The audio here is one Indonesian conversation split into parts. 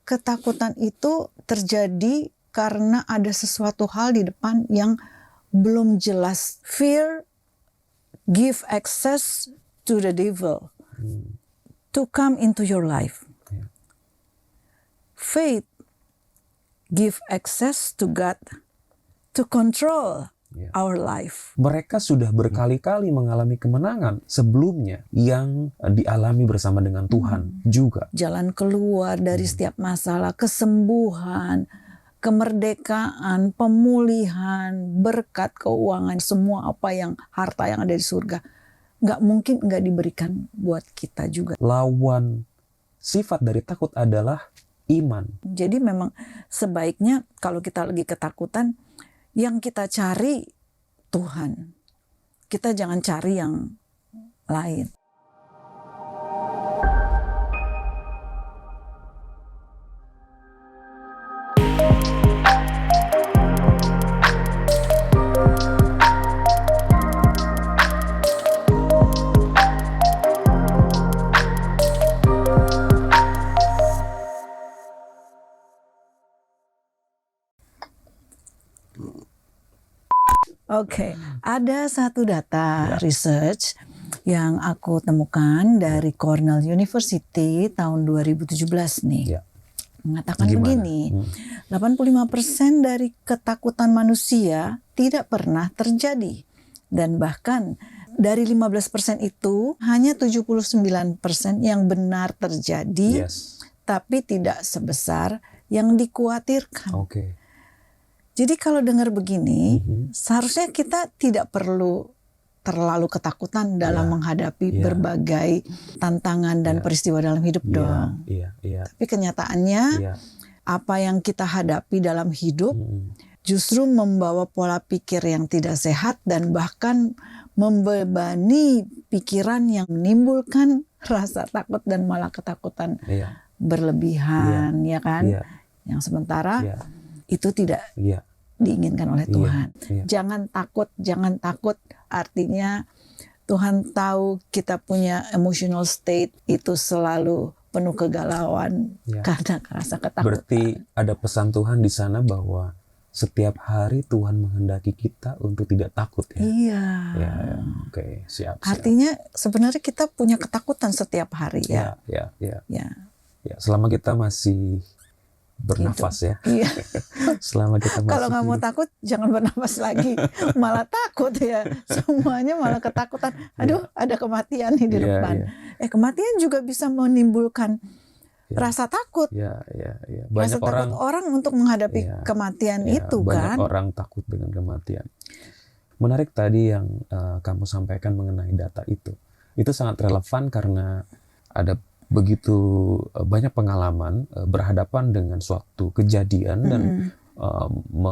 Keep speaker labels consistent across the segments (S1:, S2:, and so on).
S1: ketakutan itu terjadi karena ada sesuatu hal di depan yang belum jelas. Fear give access to the devil to come into your life. Faith give access to God to control our life.
S2: Mereka sudah berkali-kali mengalami kemenangan sebelumnya yang dialami bersama dengan Tuhan juga.
S1: Jalan keluar dari setiap masalah, kesembuhan, kemerdekaan, pemulihan, berkat, keuangan, semua apa yang harta yang ada di surga, nggak mungkin nggak diberikan buat kita juga.
S2: Lawan sifat dari takut adalah iman.
S1: Jadi memang sebaiknya kalau kita lagi ketakutan, yang kita cari Tuhan. Kita jangan cari yang lain. Oke, ada satu data research yang aku temukan dari Cornell University tahun 2017 nih. Mengatakan begini, 85% dari ketakutan manusia tidak pernah terjadi. Dan bahkan dari 15% itu hanya 79% yang benar terjadi, tapi tidak sebesar yang dikhawatirkan. Jadi kalau dengar begini, seharusnya kita tidak perlu terlalu ketakutan dalam menghadapi berbagai tantangan dan peristiwa dalam hidup dong. Tapi kenyataannya apa yang kita hadapi dalam hidup justru membawa pola pikir yang tidak sehat dan bahkan membebani pikiran yang menimbulkan rasa takut dan malah ketakutan berlebihan, ya kan? Yang sementara itu tidak diinginkan oleh Tuhan. Jangan takut. Artinya Tuhan tahu kita punya emotional state itu selalu penuh kegalauan karena rasa ketakutan.
S2: Berarti ada pesan Tuhan di sana bahwa setiap hari Tuhan menghendaki kita untuk tidak takut ya. Siap.
S1: Artinya sebenarnya kita punya ketakutan setiap hari ya.
S2: Selama kita masih bernafas ya. Selama kita masih
S1: kalau nggak mau takut jangan bernafas lagi, malah takut ya. Semuanya malah ketakutan. Aduh, ada kematian nih di depan. Kematian juga bisa menimbulkan rasa takut.
S2: Banyak
S1: orang untuk menghadapi kematian itu kan.
S2: Banyak orang takut dengan kematian. Menarik tadi yang kamu sampaikan mengenai data itu. Itu sangat relevan karena ada begitu banyak pengalaman berhadapan dengan suatu kejadian dan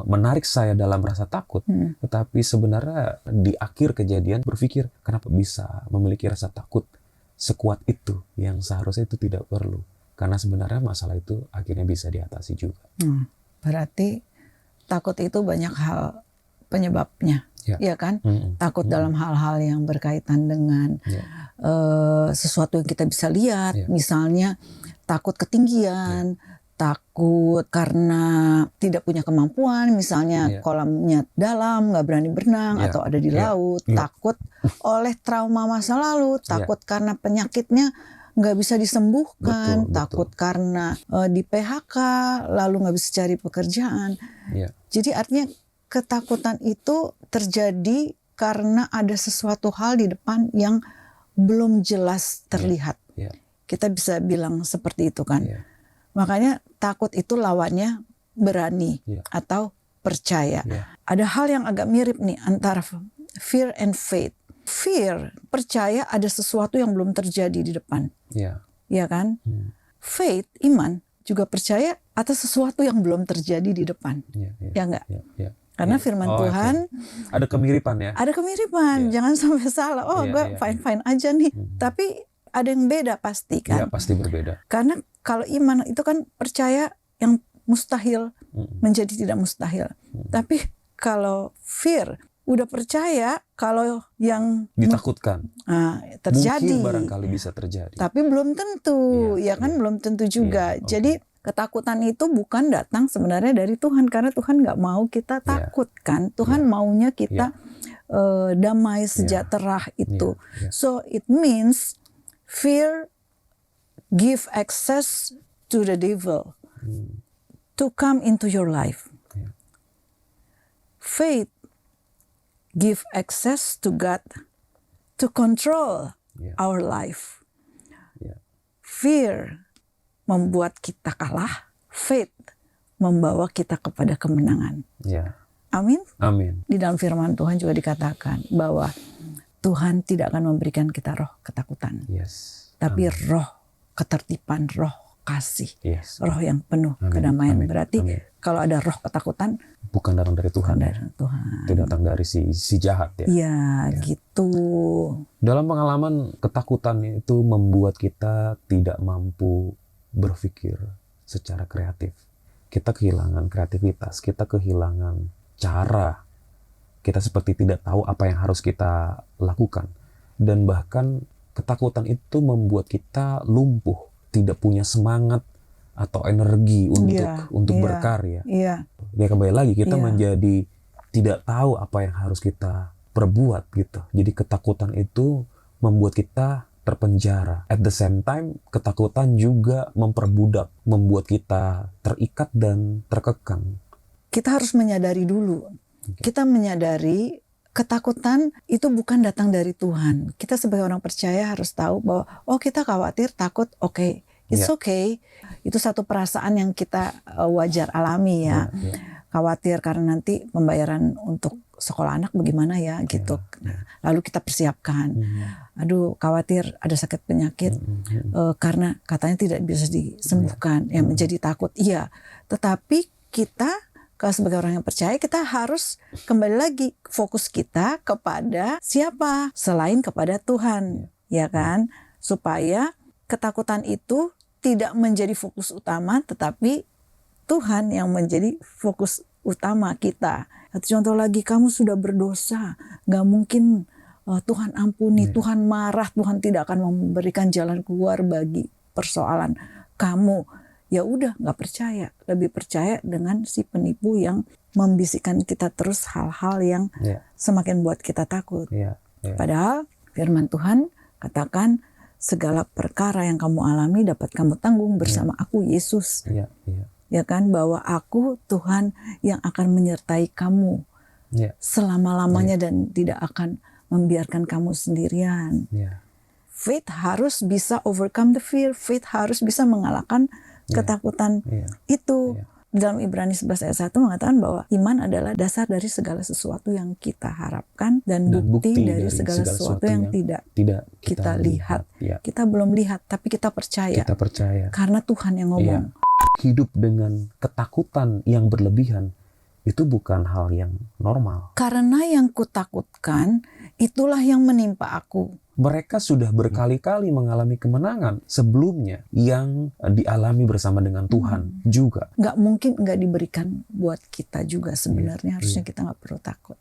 S2: menarik saya dalam rasa takut. Tetapi sebenarnya di akhir kejadian berpikir, kenapa bisa memiliki rasa takut sekuat itu yang seharusnya itu tidak perlu. Karena sebenarnya masalah itu akhirnya bisa diatasi juga.
S1: Berarti takut itu banyak hal penyebabnya. Ya kan? Takut dalam hal-hal yang berkaitan dengan sesuatu yang kita bisa lihat, misalnya takut ketinggian, takut karena tidak punya kemampuan, misalnya kolamnya dalam, nggak berani berenang, atau ada di laut, takut oleh trauma masa lalu, takut karena penyakitnya nggak bisa disembuhkan, takut karena di PHK, lalu nggak bisa cari pekerjaan. Jadi artinya ketakutan itu terjadi karena ada sesuatu hal di depan yang belum jelas terlihat. Kita bisa bilang seperti itu kan. Makanya takut itu lawannya berani atau percaya. Ada hal yang agak mirip nih antara fear and faith. Fear, percaya ada sesuatu yang belum terjadi di depan. Ya kan? Faith, iman, juga percaya atas sesuatu yang belum terjadi di depan. Ya enggak? Karena firman Tuhan
S2: ada kemiripan ya.
S1: Ada kemiripan, jangan sampai salah. Gue fine aja nih. Tapi ada yang beda pasti kan.
S2: Pasti berbeda.
S1: Karena kalau iman itu kan percaya yang mustahil menjadi tidak mustahil. Tapi kalau fear udah percaya kalau yang
S2: ditakutkan
S1: terjadi.
S2: Mungkin barangkali bisa terjadi.
S1: Tapi belum tentu, belum tentu juga. Jadi ketakutan itu bukan datang sebenarnya dari Tuhan, karena Tuhan nggak mau kita takut kan. Tuhan maunya kita damai, sejahtera itu. So it means fear give access to the devil to come into your life. Faith give access to God to control our life. Fear membuat kita kalah, faith membawa kita kepada kemenangan. Amin.
S2: Amin.
S1: Di dalam firman Tuhan juga dikatakan bahwa Tuhan tidak akan memberikan kita roh ketakutan, tapi roh ketertiban, roh kasih, roh yang penuh kedamaian. Berarti kalau ada roh ketakutan,
S2: bukan datang dari Tuhan.
S1: Dari Tuhan.
S2: Itu datang dari si jahat ya.
S1: Iya, gitu.
S2: Dalam pengalaman, ketakutan itu membuat kita tidak mampu berpikir secara kreatif. Kita kehilangan kreativitas, kita kehilangan cara. Kita seperti tidak tahu apa yang harus kita lakukan. Dan bahkan ketakutan itu membuat kita lumpuh, tidak punya semangat atau energi untuk berkarya. Ya kembali lagi kita menjadi tidak tahu apa yang harus kita perbuat gitu. Jadi ketakutan itu membuat kita terpenjara. At the same time, ketakutan juga memperbudak, membuat kita terikat dan terkekang.
S1: Kita harus menyadari dulu. Kita menyadari ketakutan itu bukan datang dari Tuhan. Kita sebagai orang percaya harus tahu bahwa kita khawatir, takut, oke. It's okay. Itu satu perasaan yang kita wajar alami ya. Khawatir karena nanti pembayaran untuk sekolah anak bagaimana ya gitu. Lalu kita persiapkan. Aduh, khawatir ada sakit penyakit karena katanya tidak bisa disembuhkan. Yang menjadi takut. Iya. Tetapi kita kalau sebagai orang yang percaya, kita harus kembali lagi fokus kita kepada siapa selain kepada Tuhan, ya kan? Supaya ketakutan itu tidak menjadi fokus utama, tetapi Tuhan yang menjadi fokus utama kita. Satu contoh lagi, kamu sudah berdosa, gak mungkin Tuhan ampuni, Tuhan marah, Tuhan tidak akan memberikan jalan keluar bagi persoalan kamu. Ya udah, gak percaya, lebih percaya dengan si penipu yang membisikkan kita terus hal-hal yang semakin buat kita takut. Padahal firman Tuhan katakan, segala perkara yang kamu alami dapat kamu tanggung bersama aku, Yesus. Ya kan, bahwa aku Tuhan yang akan menyertai kamu selama-lamanya dan tidak akan membiarkan kamu sendirian. Faith harus bisa overcome the fear. Faith harus bisa mengalahkan ketakutan itu. Dalam Ibrani 11 ayat 1 mengatakan bahwa iman adalah dasar dari segala sesuatu yang kita harapkan dan bukti dari segala sesuatu yang tidak kita lihat. Kita belum lihat, tapi kita percaya. Karena Tuhan yang ngomong.
S2: Hidup dengan ketakutan yang berlebihan itu bukan hal yang normal.
S1: Karena yang kutakutkan itulah yang menimpa aku.
S2: Mereka sudah berkali-kali mengalami kemenangan sebelumnya yang dialami bersama dengan Tuhan juga.
S1: Nggak mungkin nggak diberikan buat kita juga sebenarnya. Harusnya kita nggak perlu takut.